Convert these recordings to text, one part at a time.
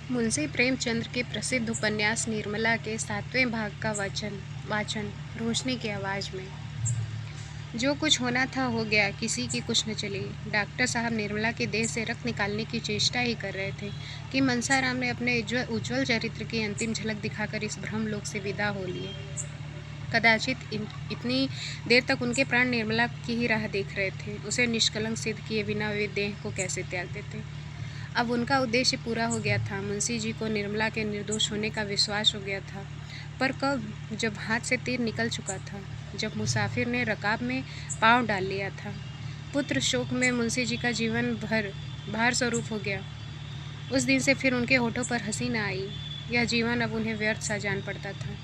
मुंशी प्रेमचंद के प्रसिद्ध उपन्यास निर्मला के 7वें भाग का वाचन रोशनी की आवाज़ में। जो कुछ होना था हो गया, किसी की कुछ न चली। डॉक्टर साहब निर्मला के देह से रक्त निकालने की चेष्टा ही कर रहे थे कि मनसाराम ने अपने उज्ज्वल चरित्र की अंतिम झलक दिखाकर इस भ्रमलोक से विदा हो लिए। कदाचित इतनी देर तक उनके प्राण निर्मला की ही राह देख रहे थे। उसे निष्कलंक सिद्ध किए बिना वे देह को कैसे त्याग देते। अब उनका उद्देश्य पूरा हो गया था। मुंशी जी को निर्मला के निर्दोष होने का विश्वास हो गया था। पर कब? जब हाथ से तीर निकल चुका था, जब मुसाफिर ने रकाब में पांव डाल लिया था। पुत्र शोक में मुंशी जी का जीवन भर भार स्वरूप हो गया। उस दिन से फिर उनके होठों पर हंसी न आई। यह जीवन अब उन्हें व्यर्थ सा जान पड़ता था।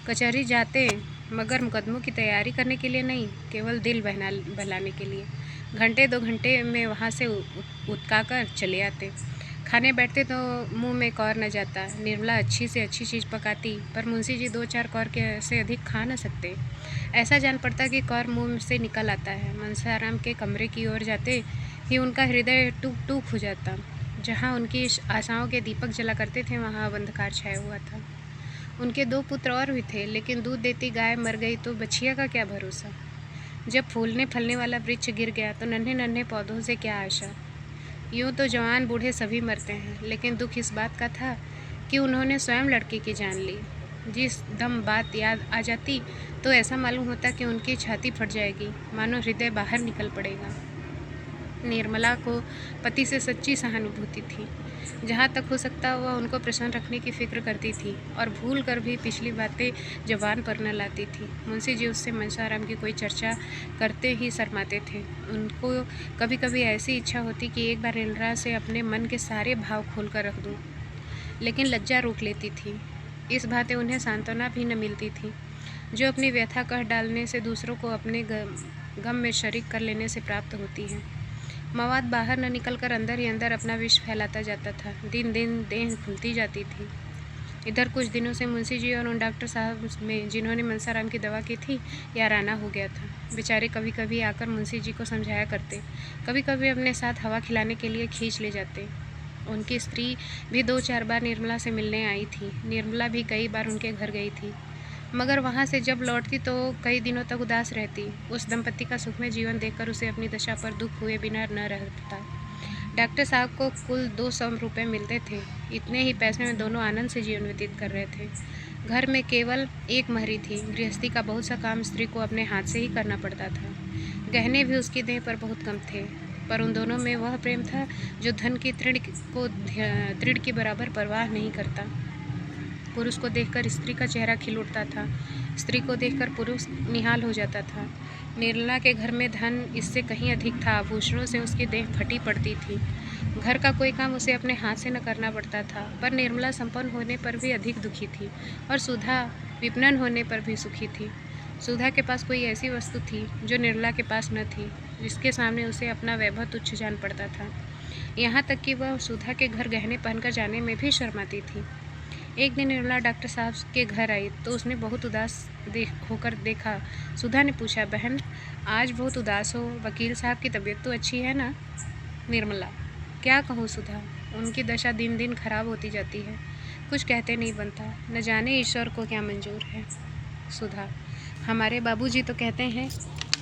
कचहरी जाते, मगर मुकदमों की तैयारी करने के लिए नहीं, केवल दिल बहलाने के लिए। घंटे 2 घंटे में वहाँ से उतकाकर चले आते। खाने बैठते तो मुंह में कौर न जाता। निर्मला अच्छी से अच्छी चीज़ पकाती, पर मुंशी जी 2-4 कौर के से अधिक खा न सकते। ऐसा जान पड़ता कि कौर मुंह से निकल आता है। मनसाराम के कमरे की ओर जाते ही उनका हृदय टूक टूक हो जाता। जहाँ उनकी आशाओं के दीपक जला करते थे, वहाँ अब अंधकार छाया हुआ था। उनके 2 पुत्र और भी थे, लेकिन दूध देती गाय मर गई तो बछिया का क्या भरोसा। जब फूलने फलने वाला वृक्ष गिर गया तो नन्हे नन्हे पौधों से क्या आशा। यूँ तो जवान बूढ़े सभी मरते हैं, लेकिन दुख इस बात का था कि उन्होंने स्वयं लड़के की जान ली। जिस दम बात याद आ जाती तो ऐसा मालूम होता कि उनकी छाती फट जाएगी, मानो हृदय बाहर निकल पड़ेगा। निर्मला को पति से सच्ची सहानुभूति थी। जहाँ तक हो सकता वह उनको प्रसन्न रखने की फिक्र करती थी और भूल कर भी पिछली बातें जबान पर न लाती थी। मुंशी जी उससे मनसाराम की कोई चर्चा करते ही शर्माते थे। उनको कभी कभी ऐसी इच्छा होती कि एक बार निर्मला से अपने मन के सारे भाव खोल कर रख दूँ, लेकिन लज्जा रोक लेती थी। इस बातें उन्हें सांत्वना भी न मिलती थी, जो अपनी व्यथा कह डालने से दूसरों को अपने गम में शरीक कर लेने से प्राप्त होती है। मवाद बाहर न निकलकर अंदर ही अंदर अपना विष फैलाता जाता था। दिन दिन देह खुलती जाती थी। इधर कुछ दिनों से मुंशी जी और उन डॉक्टर साहब में जिन्होंने मनसाराम की दवा की थी, याराना हो गया था। बेचारे कभी कभी आकर मुंशी जी को समझाया करते, कभी कभी अपने साथ हवा खिलाने के लिए खींच ले जाते। उनकी स्त्री भी 2-4 बार निर्मला से मिलने आई थी। निर्मला भी कई बार उनके घर गई थी, मगर वहाँ से जब लौटती तो कई दिनों तक उदास रहती। उस दंपति का सुखमय जीवन देखकर उसे अपनी दशा पर दुख हुए बिना न रहता। डॉक्टर साहब को कुल 200 रुपये मिलते थे। इतने ही पैसे में दोनों आनंद से जीवन व्यतीत कर रहे थे। घर में केवल एक महरी थी। गृहस्थी का बहुत सा काम स्त्री को अपने हाथ से ही करना पड़ता था। गहने भी उसकी देह पर बहुत कम थे, पर उन दोनों में वह प्रेम था जो धन की तृण की बराबर परवाह नहीं करता। पुरुष को देखकर स्त्री का चेहरा खिल उठता था, स्त्री को देखकर पुरुष निहाल हो जाता था। निर्मला के घर में धन इससे कहीं अधिक था। आभूषणों से उसकी देह फटी पड़ती थी। घर का कोई काम उसे अपने हाथ से न करना पड़ता था। पर निर्मला संपन्न होने पर भी अधिक दुखी थी और सुधा विपणन होने पर भी सुखी थी। सुधा के पास कोई ऐसी वस्तु थी जो निर्मला के पास न थी, जिसके सामने उसे अपना वैभव तुच्छ जान पड़ता था। यहाँ तक कि वह सुधा के घर गहने पहनकर जाने में भी शर्माती थी। एक दिन निर्मला डॉक्टर साहब के घर आई तो उसने बहुत उदास होकर देखा। सुधा ने पूछा, बहन आज बहुत उदास हो, वकील साहब की तबीयत तो अच्छी है ना? निर्मला, क्या कहूँ सुधा, उनकी दशा दिन दिन खराब होती जाती है। कुछ कहते नहीं बनता, न जाने ईश्वर को क्या मंजूर है। सुधा, हमारे बाबूजी तो कहते हैं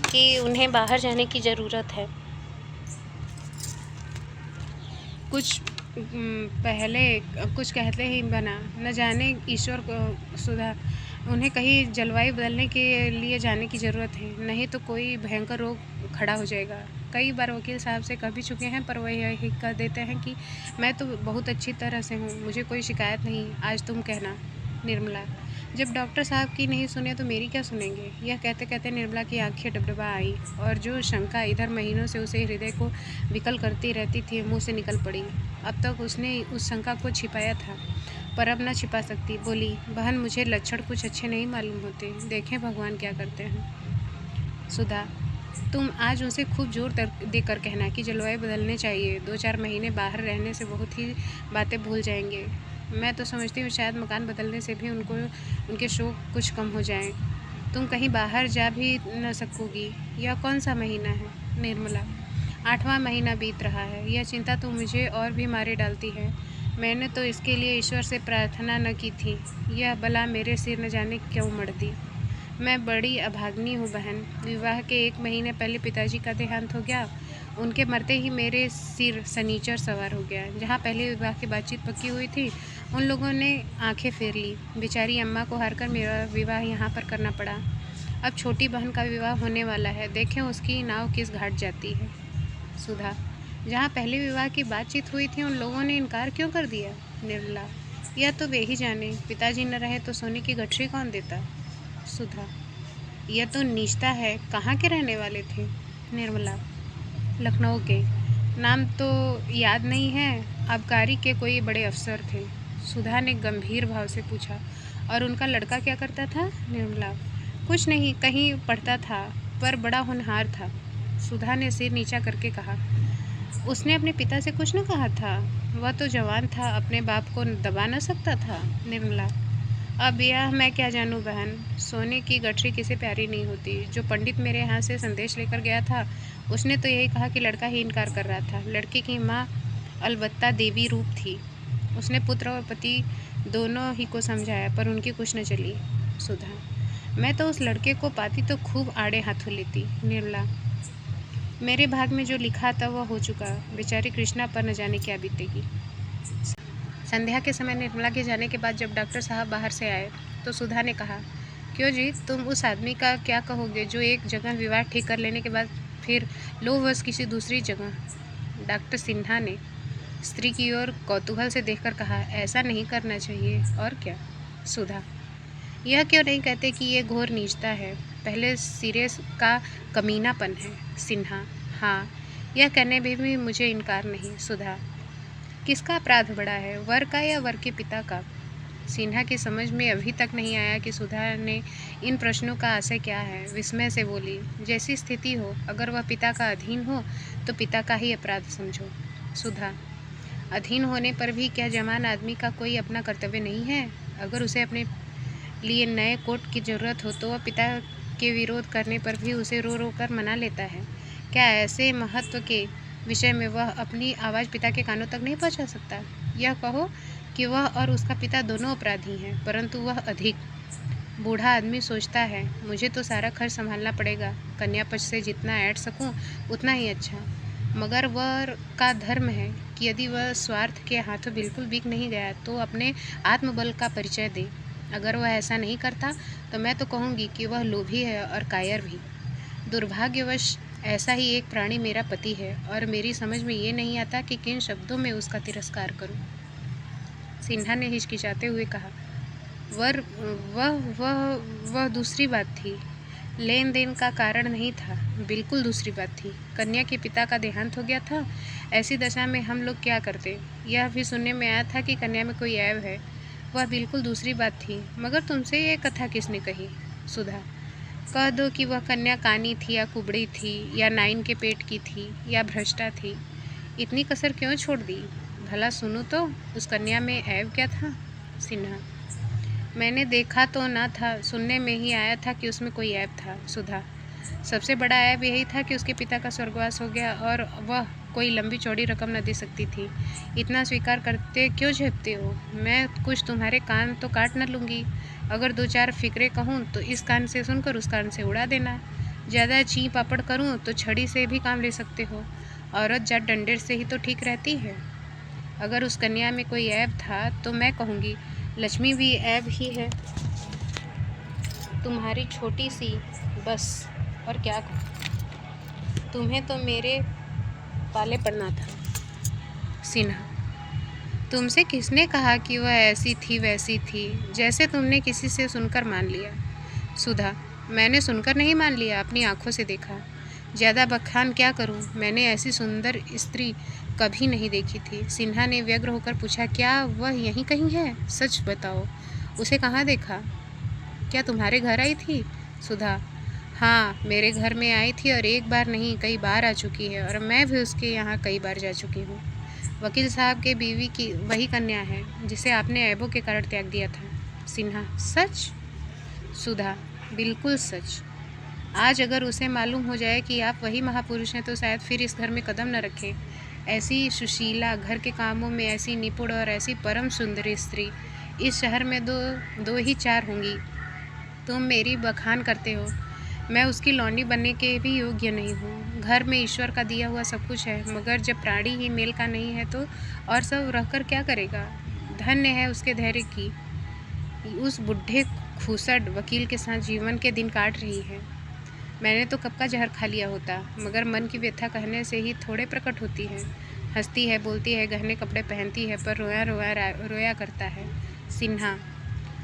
कि उन्हें बाहर जाने की ज़रूरत है। कुछ पहले कुछ कहते ही बना, न जाने ईश्वर को। सुधा, उन्हें कहीं जलवायु बदलने के लिए जाने की ज़रूरत है, नहीं तो कोई भयंकर रोग खड़ा हो जाएगा। कई बार वकील साहब से कह भी चुके हैं, पर वह यही कह देते हैं कि मैं तो बहुत अच्छी तरह से हूँ, मुझे कोई शिकायत नहीं, आज तुम कहना। निर्मला, जब डॉक्टर साहब की नहीं सुने तो मेरी क्या सुनेंगे? यह कहते कहते निर्मला की आंखें डबडबा आई और जो शंका इधर महीनों से उसे हृदय को विकल करती रहती थी, मुंह से निकल पड़ी। अब तक उसने उस शंका को छिपाया था, पर अब न छिपा सकती। बोली, बहन मुझे लक्षण कुछ अच्छे नहीं मालूम होते, देखें भगवान क्या करते हैं। सुधा, तुम आज उनसे खूब जोर देकर कहना कि जलवायु बदलने चाहिए। 2-4 महीने बाहर रहने से बहुत ही बातें भूल जाएंगे। मैं तो समझती हूँ शायद मकान बदलने से भी उनके शौक कुछ कम हो जाएं। तुम कहीं बाहर जा भी न सकोगी। यह कौन सा महीना है? निर्मला, 8वां महीना बीत रहा है। यह चिंता तो मुझे और भी मारे डालती है। मैंने तो इसके लिए ईश्वर से प्रार्थना न की थी। यह बला मेरे सिर न जाने क्यों मर दी। मैं बड़ी अभाग्नी हूँ बहन। विवाह के 1 महीने पहले पिताजी का देहांत हो गया। उनके मरते ही मेरे सिर शनिचर सवार हो गया। जहाँ पहले विवाह की बातचीत पक्की हुई थी, उन लोगों ने आंखें फेर ली। बेचारी अम्मा को हारकर मेरा विवाह यहाँ पर करना पड़ा। अब छोटी बहन का विवाह होने वाला है, देखें उसकी नाव किस घाट जाती है। सुधा, जहाँ पहले विवाह की बातचीत हुई थी, उन लोगों ने इनकार क्यों कर दिया। निर्मला, यह तो वे ही जाने। पिताजी न रहे तो सोने की गठरी कौन देता। सुधा, यह तो नीचता है। कहाँ के रहने वाले थे। निर्मला, लखनऊ के। नाम तो याद नहीं है। आबकारी के कोई बड़े अफसर थे। सुधा ने गंभीर भाव से पूछा, और उनका लड़का क्या करता था। निर्मला, कुछ नहीं, कहीं पढ़ता था, पर बड़ा होनहार था। सुधा ने सिर नीचा करके कहा, उसने अपने पिता से कुछ न कहा था। वह तो जवान था, अपने बाप को दबा न सकता था। निर्मला, अब यह मैं क्या जानूं बहन। सोने की गठरी किसे प्यारी नहीं होती। जो पंडित मेरे यहाँ से संदेश लेकर गया था, उसने तो यही कहा कि लड़का ही इनकार कर रहा था। लड़की की माँ अलबत्ता देवी रूप थी। उसने पुत्र और पति दोनों ही को समझाया, पर उनकी कुछ न चली। सुधा, मैं तो उस लड़के को पाती तो खूब आड़े हाथों लेती। निर्मला, मेरे भाग में जो लिखा था वह हो चुका। बेचारी कृष्णा पर न जाने क्या बीतेगी। संध्या के समय निर्मला के जाने के बाद जब डॉक्टर साहब बाहर से आए, तो सुधा ने कहा, क्यों जी, तुम उस आदमी का क्या कहोगे जो एक जगह विवाह ठीक कर लेने के बाद फिर लो बस किसी दूसरी जगह। डॉक्टर सिन्हा ने स्त्री की ओर कौतूहल से देखकर कहा, ऐसा नहीं करना चाहिए। और क्या। सुधा, यह क्यों नहीं कहते कि ये घोर नीचता है, पहले सिरे का कमीनापन है। सिन्हा, हाँ, यह कहने में भी मुझे इनकार नहीं। सुधा, किसका अपराध बड़ा है, वर का या वर के पिता का। सिन्हा की समझ में अभी तक नहीं आया कि सुधा ने इन प्रश्नों का आशय क्या है। विस्मय से बोली, जैसी स्थिति हो, अगर वह पिता का अधीन हो तो पिता का ही अपराध समझो। सुधा, अधीन होने पर भी क्या जवान आदमी का कोई अपना कर्तव्य नहीं है। अगर उसे अपने लिए नए कोट की जरूरत हो तो वह पिता के विरोध करने पर भी उसे रो रो कर मना लेता है। क्या ऐसे महत्व के विषय में वह अपनी आवाज़ पिता के कानों तक नहीं पहुंचा सकता। यह कहो कि वह और उसका पिता दोनों अपराधी हैं, परंतु वह अधिक। बूढ़ा आदमी सोचता है, मुझे तो सारा खर्च संभालना पड़ेगा, कन्या पक्ष से जितना ऐड सकूं उतना ही अच्छा। मगर वर का धर्म है कि यदि वह स्वार्थ के हाथों बिल्कुल बिक नहीं गया तो अपने आत्मबल का परिचय दे। अगर वह ऐसा नहीं करता तो मैं तो कहूँगी कि वह लोभी है और कायर भी। दुर्भाग्यवश ऐसा ही एक प्राणी मेरा पति है, और मेरी समझ में ये नहीं आता कि किन शब्दों में उसका तिरस्कार करूं। सिन्हा ने हिचकिचाते हुए कहा, वर वह दूसरी बात थी। लेन देन का कारण नहीं था, बिल्कुल दूसरी बात थी। कन्या के पिता का देहांत हो गया था। ऐसी दशा में हम लोग क्या करते। यह भी सुनने में आया था कि कन्या में कोई ऐब है। वह बिल्कुल दूसरी बात थी। मगर तुमसे ये कथा किसने कही। सुधा, कह दो कि वह कन्या कानी थी या कुबड़ी थी या नाइन के पेट की थी या भ्रष्टा थी। इतनी कसर क्यों छोड़ दी। भला सुनो तो, उस कन्या में ऐब क्या था। सिन्हा, मैंने देखा तो ना था, सुनने में ही आया था कि उसमें कोई ऐब था। सुधा, सबसे बड़ा ऐब यही था कि उसके पिता का स्वर्गवास हो गया और वह कोई लंबी चौड़ी रकम न दे सकती थी। इतना स्वीकार करते क्यों झेपते हो। मैं कुछ तुम्हारे कान तो काट न लूँगी। अगर 2-4 फिक्रे कहूँ तो इस कान से सुनकर उस कान से उड़ा देना। ज़्यादा ची पापड़ करूँ तो छड़ी से भी काम ले सकते हो। औरत जात डंडे से ही तो ठीक रहती है। अगर उस कन्या में कोई ऐब था तो मैं कहूँगी लक्ष्मी भी ऐब ही है, तुम्हारी छोटी सी, बस। और क्या कहूँ, तुम्हें तो मेरे पाले पड़ना था। सिन्हा, तुमसे किसने कहा कि वह ऐसी थी वैसी थी, जैसे तुमने किसी से सुनकर मान लिया। सुधा, मैंने सुनकर नहीं मान लिया, अपनी आंखों से देखा। ज़्यादा बखान क्या करूं, मैंने ऐसी सुंदर स्त्री कभी नहीं देखी थी। सिन्हा ने व्यग्र होकर पूछा, क्या वह यहीं कहीं है। सच बताओ, उसे कहाँ देखा। क्या तुम्हारे घर आई थी। सुधा, हाँ, मेरे घर में आई थी और एक बार नहीं कई बार आ चुकी है, और मैं भी उसके यहाँ कई बार जा चुकी हूँ। वकील साहब के बीवी की वही कन्या है जिसे आपने ऐबों के कारण त्याग दिया था। सिन्हा, सच। सुधा, बिल्कुल सच। आज अगर उसे मालूम हो जाए कि आप वही महापुरुष हैं तो शायद फिर इस घर में कदम न रखें। ऐसी सुशीला, घर के कामों में ऐसी निपुण और ऐसी परम सुंदरी स्त्री इस शहर में दो ही चार होंगी। तुम मेरी बखान करते हो, मैं उसकी लौंडी बनने के भी योग्य नहीं हूँ। घर में ईश्वर का दिया हुआ सब कुछ है, मगर जब प्राणी ही मेल का नहीं है तो और सब रहकर क्या करेगा। धन्य है उसके धैर्य की, उस बुढ़े खूसट वकील के साथ जीवन के दिन काट रही है। मैंने तो कब का जहर खा लिया होता, मगर मन की व्यथा कहने से ही थोड़े प्रकट होती है। हंसती है, बोलती है, गहने कपड़े पहनती है, पर रोया करता है। सिन्हा,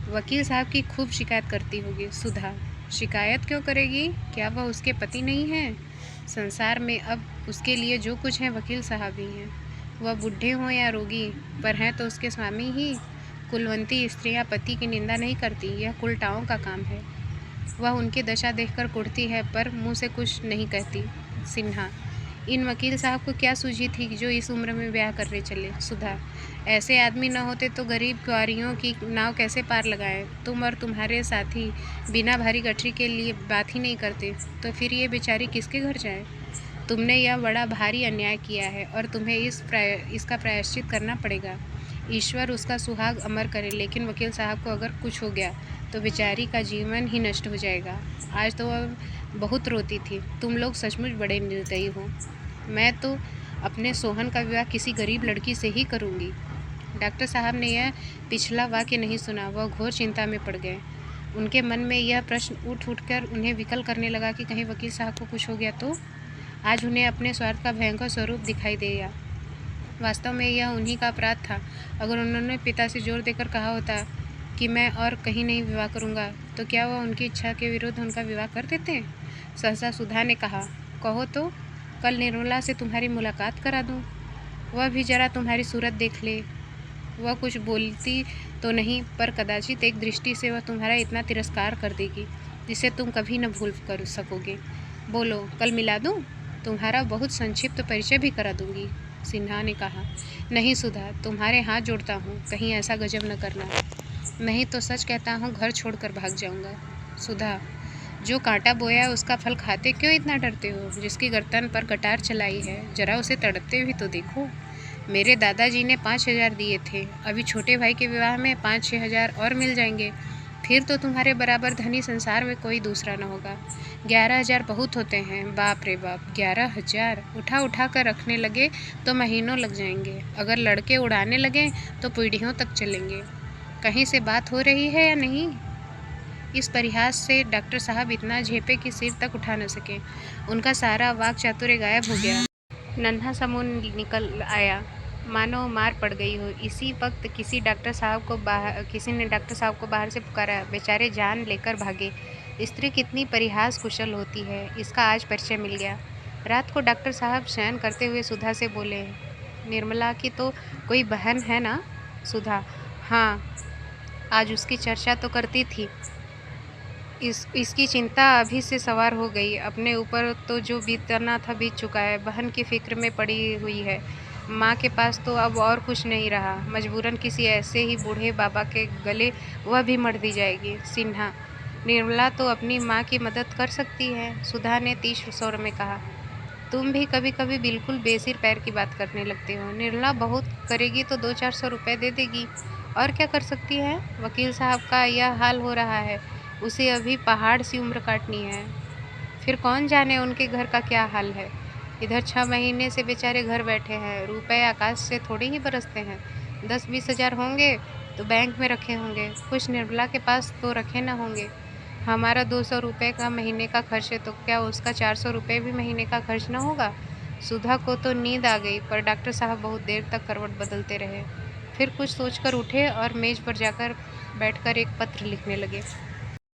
वकील साहब की खूब शिकायत करती होगी। सुधा, शिकायत क्यों करेगी, क्या वह उसके पति नहीं है? संसार में अब उसके लिए जो कुछ है वकील साहब ही हैं। वह बूढ़े हों या रोगी, पर हैं तो उसके स्वामी ही। कुलवंती स्त्रियां पति की निंदा नहीं करती, यह कुलटाओं का काम है। वह उनकी दशा देखकर कुढ़ती है, पर मुंह से कुछ नहीं कहती। सिन्हा, इन वकील साहब को क्या सूझी थी कि जो इस उम्र में ब्याह करने चले? सुधा, ऐसे आदमी न होते तो गरीब कुंवारियों की नाव कैसे पार लगाएं? तुम और तुम्हारे साथी बिना भारी गठरी के लिए बात ही नहीं करते, तो फिर ये बेचारी किसके घर जाए? तुमने यह बड़ा भारी अन्याय किया है और तुम्हें इसका प्रायश्चित करना पड़ेगा। ईश्वर उसका सुहाग अमर करे, लेकिन वकील साहब को अगर कुछ हो गया तो बेचारी का जीवन ही नष्ट हो जाएगा। आज तो वह बहुत रोती थी। तुम लोग सचमुच बड़े निर्दयी हो। मैं तो अपने सोहन का विवाह किसी गरीब लड़की से ही करूँगी। डॉक्टर साहब ने यह पिछला वाक्य नहीं सुना, वह घोर चिंता में पड़ गए। उनके मन में यह प्रश्न उठ कर उन्हें विकल करने लगा कि कहीं वकील साहब को कुछ हो गया तो। आज उन्हें अपने स्वार्थ का भयंकर स्वरूप दिखाई दिया। वास्तव में यह उन्हीं का अपराध था। अगर उन्होंने पिता से जोर देकर कहा होता कि मैं और कहीं नहीं विवाह करूंगा, तो क्या वह उनकी इच्छा के विरुद्ध उनका विवाह कर देते? सहसा सुधा ने कहा, कहो तो, कल निर्मला से तुम्हारी मुलाकात करा दूं, वह भी जरा तुम्हारी सूरत देख ले। वह कुछ बोलती तो नहीं, पर कदाचित एक दृष्टि से वह तुम्हारा इतना तिरस्कार कर देगी जिसे तुम कभी न भूल कर सकोगे। बोलो, कल मिला दूं? तुम्हारा बहुत संक्षिप्त परिचय भी करा दूंगी। सिन्हा ने कहा, नहीं सुधा, तुम्हारे हाथ जोड़ता हूँ, कहीं ऐसा गजब न करना, नहीं तो सच कहता हूँ घर छोड़कर भाग जाऊँगा। सुधा, जो कांटा बोया उसका फल खाते क्यों इतना डरते हो? जिसकी गर्दन पर कटार चलाई है, जरा उसे तड़पते भी तो देखो। मेरे दादाजी ने 5,000 दिए थे, अभी छोटे भाई के विवाह में 5-6 हज़ार और मिल जाएंगे, फिर तो तुम्हारे बराबर धनी संसार में कोई दूसरा न होगा। 11,000 बहुत होते हैं। बाप रे बाप, 11,000 उठा उठा कर रखने लगे तो महीनों लग जाएंगे, अगर लड़के उड़ाने लगे तो पीढ़ियों तक चलेंगे। कहीं से बात हो रही है या नहीं? इस परिहास से डॉक्टर साहब इतना झेपे कि सिर तक उठा न सके। उनका सारा वाक चातुर्य गायब हो गया। नन्हा सा मुंह निकल आया, मानो मार पड़ गई हो। इसी वक्त किसी ने डॉक्टर साहब को बाहर से पुकारा। बेचारे जान लेकर भागे। स्त्री कितनी परिहास कुशल होती है, इसका आज परिचय मिल गया। रात को डॉक्टर साहब शयन करते हुए सुधा से बोले, निर्मला की तो कोई बहन है ना? सुधा, हाँ, आज उसकी चर्चा तो करती थी। इसकी चिंता अभी से सवार हो गई। अपने ऊपर तो जो बीतना था बीत चुका है, बहन की फिक्र में पड़ी हुई है। माँ के पास तो अब और कुछ नहीं रहा, मजबूरन किसी ऐसे ही बूढ़े बाबा के गले वह भी मर दी जाएगी। सिन्हा, निर्मला तो अपनी माँ की मदद कर सकती है। सुधा ने तीव्र स्वर में कहा, तुम भी कभी कभी बिल्कुल बेसिर पैर की बात करने लगते हो। निर्मला बहुत करेगी तो 200-400 रुपये दे देगी, और क्या कर सकती है? वकील साहब का यह हाल हो रहा है, उसे अभी पहाड़ सी उम्र काटनी है, फिर कौन जाने उनके घर का क्या हाल है। इधर 6 महीने से बेचारे घर बैठे हैं, रुपए आकाश से थोड़ी ही बरसते हैं। 10-20 हज़ार होंगे तो बैंक में रखे होंगे, कुछ निर्मला के पास तो रखे न होंगे। हमारा 200 रुपये का महीने का खर्च है, तो क्या उसका 400 रुपये भी महीने का खर्च न होगा? सुधा को तो नींद आ गई, पर डॉक्टर साहब बहुत देर तक करवट बदलते रहे। फिर कुछ सोचकर उठे और मेज पर जाकर बैठकर एक पत्र लिखने लगे।